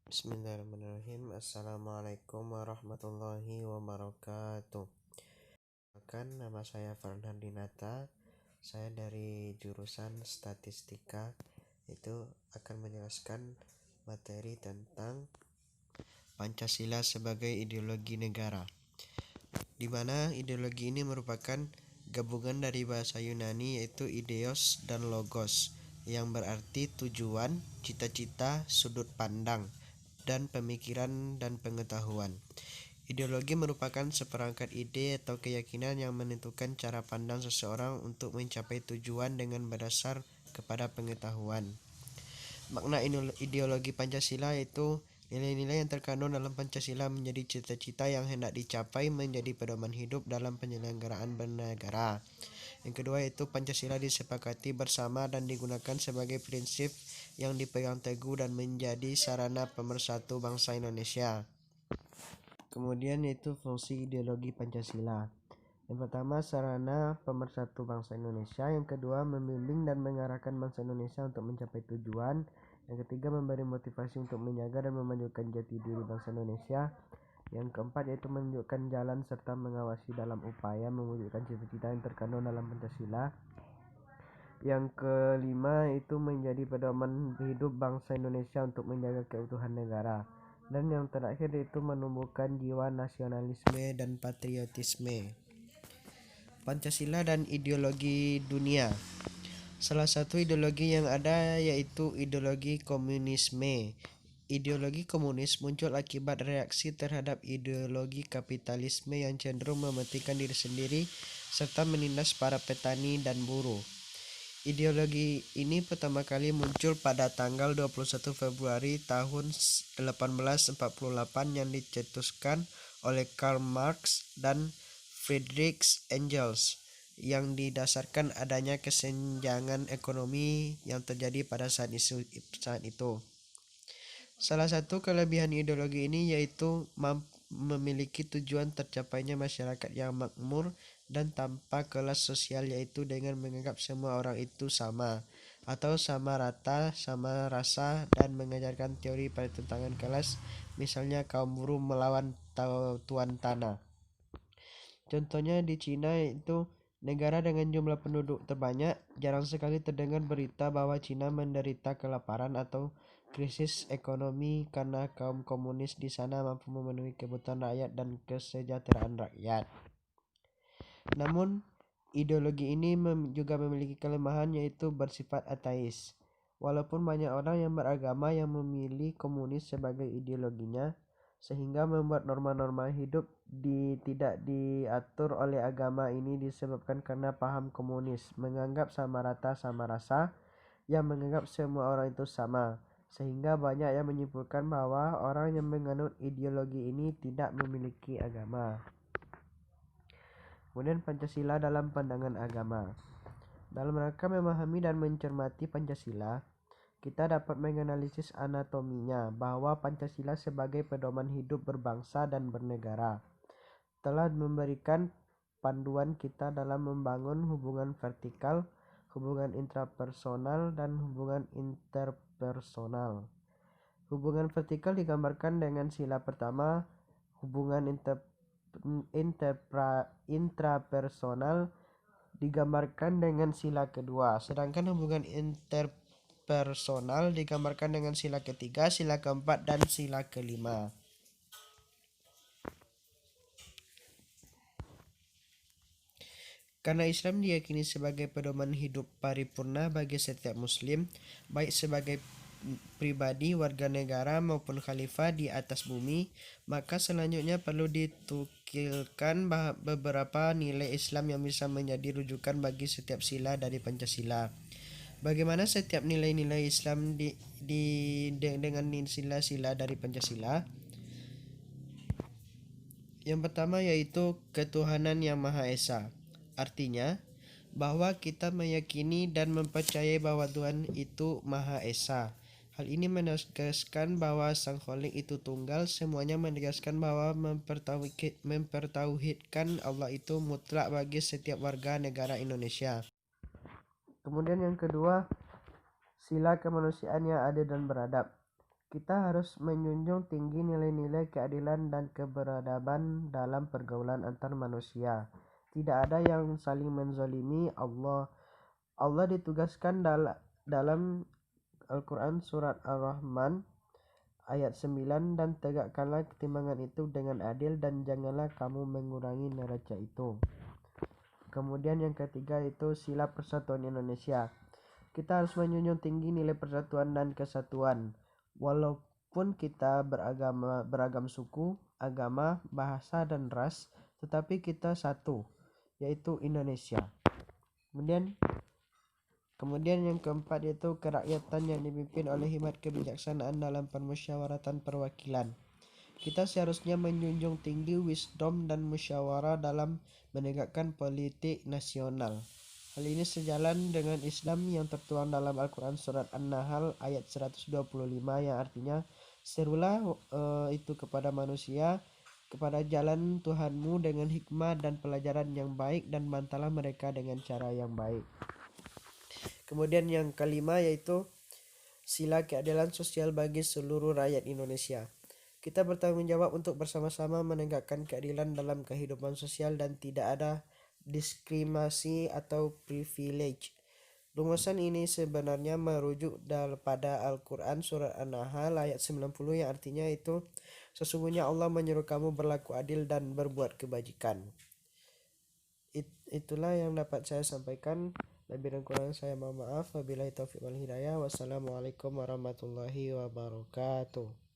Bismillahirrahmanirrahim. Assalamualaikum warahmatullahi wabarakatuh. Nama saya Fernandinata. Saya dari jurusan Statistika. Itu akan menjelaskan materi tentang Pancasila sebagai ideologi negara. Di mana ideologi ini merupakan gabungan dari bahasa Yunani yaitu ideos dan logos yang berarti tujuan, cita-cita, sudut pandang, dan pemikiran dan pengetahuan. Ideologi merupakan seperangkat ide atau keyakinan yang menentukan cara pandang seseorang untuk mencapai tujuan dengan berdasar kepada pengetahuan. Makna ideologi Pancasila yaitu nilai-nilai yang terkandung dalam Pancasila menjadi cita-cita yang hendak dicapai menjadi pedoman hidup dalam penyelenggaraan bernegara. Yang kedua yaitu Pancasila disepakati bersama dan digunakan sebagai prinsip yang dipegang teguh dan menjadi sarana pemersatu bangsa Indonesia. Kemudian yaitu fungsi ideologi Pancasila. Yang pertama, sarana pemersatu bangsa Indonesia. Yang kedua, membimbing dan mengarahkan bangsa Indonesia untuk mencapai tujuan. Yang ketiga, memberi motivasi untuk menjaga dan memajukan jati diri bangsa Indonesia. Yang keempat, yaitu menunjukkan jalan serta mengawasi dalam upaya mewujudkan cita-cita yang terkandung dalam Pancasila. Yang kelima, itu menjadi pedoman hidup bangsa Indonesia untuk menjaga keutuhan negara. Dan yang terakhir, yaitu menumbuhkan jiwa nasionalisme dan patriotisme. Pancasila dan ideologi dunia. Salah satu ideologi yang ada yaitu ideologi komunisme. Ideologi komunis muncul akibat reaksi terhadap ideologi kapitalisme yang cenderung mementingkan diri sendiri serta menindas para petani dan buruh. Ideologi ini pertama kali muncul pada tanggal 21 Februari tahun 1848 yang dicetuskan oleh Karl Marx dan Friedrich Engels yang didasarkan adanya kesenjangan ekonomi yang terjadi pada saat itu. Salah satu kelebihan ideologi ini yaitu memiliki tujuan tercapainya masyarakat yang makmur dan tanpa kelas sosial, yaitu dengan menganggap semua orang itu sama atau sama rata, sama rasa, dan mengajarkan teori pertentangan kelas, misalnya kaum buruh melawan tuan tanah. Contohnya di Cina, itu negara dengan jumlah penduduk terbanyak. Jarang sekali terdengar berita bahwa Cina menderita kelaparan atau krisis ekonomi karena kaum komunis di sana mampu memenuhi kebutuhan rakyat dan kesejahteraan rakyat. Namun, ideologi ini juga memiliki kelemahan yaitu bersifat ateis. Walaupun banyak orang yang beragama yang memilih komunis sebagai ideologinya, sehingga membuat norma-norma hidup tidak diatur oleh agama ini disebabkan karena paham komunis menganggap sama rata sama rasa, yang menganggap semua orang itu sama, sehingga banyak yang menyimpulkan bahwa orang yang menganut ideologi ini tidak memiliki agama. Kemudian Pancasila dalam pandangan agama. Dalam rangka memahami dan mencermati Pancasila, kita dapat menganalisis anatominya bahwa Pancasila sebagai pedoman hidup berbangsa dan bernegara telah memberikan panduan kita dalam membangun hubungan vertikal, hubungan intrapersonal, dan hubungan interpersonal. Hubungan vertikal digambarkan dengan sila pertama, hubungan intrapersonal digambarkan dengan sila kedua, sedangkan hubungan interpersonal digambarkan dengan sila ketiga, sila keempat, dan sila kelima. Karena Islam diyakini sebagai pedoman hidup paripurna bagi setiap muslim, baik sebagai pribadi, warga negara, maupun khalifah di atas bumi, maka selanjutnya perlu ditukilkan beberapa nilai Islam yang bisa menjadi rujukan bagi setiap sila dari Pancasila. Bagaimana setiap nilai-nilai Islam dengan sila-sila dari Pancasila? Yang pertama yaitu ketuhanan yang Maha Esa. Artinya bahwa kita meyakini dan mempercayai bahwa Tuhan itu Maha Esa. Hal ini menegaskan bahwa Sang Khalik itu tunggal. Semuanya menegaskan bahwa mempertauhidkan Allah itu mutlak bagi setiap warga negara Indonesia. Kemudian yang kedua, sila kemanusiaan yang adil dan beradab. Kita harus menjunjung tinggi nilai-nilai keadilan dan keberadaban dalam pergaulan antar manusia. Tidak ada yang saling menzalimi. Allah ditugaskan dalam Al-Quran surat Ar-Rahman ayat 9, dan tegakkanlah ketimbangan itu dengan adil dan janganlah kamu mengurangi neraca itu. Kemudian yang ketiga itu sila persatuan Indonesia. Kita harus menjunjung tinggi nilai persatuan dan kesatuan. Walaupun kita beragam suku, agama, bahasa, dan ras, tetapi kita satu, yaitu Indonesia. Kemudian yang keempat yaitu kerakyatan yang dipimpin oleh hikmat kebijaksanaan dalam permusyawaratan perwakilan. Kita seharusnya menjunjung tinggi wisdom dan musyawarah dalam menegakkan politik nasional. Hal ini sejalan dengan Islam yang tertuang dalam Al-Quran surat An-Nahl ayat 125 yang artinya, serulah itu kepada manusia kepada jalan Tuhanmu dengan hikmah dan pelajaran yang baik, dan bantalah mereka dengan cara yang baik. Kemudian yang kelima yaitu sila keadilan sosial bagi seluruh rakyat Indonesia. Kita bertanggung jawab untuk bersama-sama menegakkan keadilan dalam kehidupan sosial dan tidak ada diskriminasi atau privilege. Rumusan ini sebenarnya merujuk pada Al-Quran surat An-Nahl ayat 90 yang artinya itu, sesungguhnya Allah menyuruh kamu berlaku adil dan berbuat kebajikan. Itulah yang dapat saya sampaikan. Lebih dan kurang saya mohon maaf. Wabillahi taufiq wal hidayah. Wassalamualaikum warahmatullahi wabarakatuh.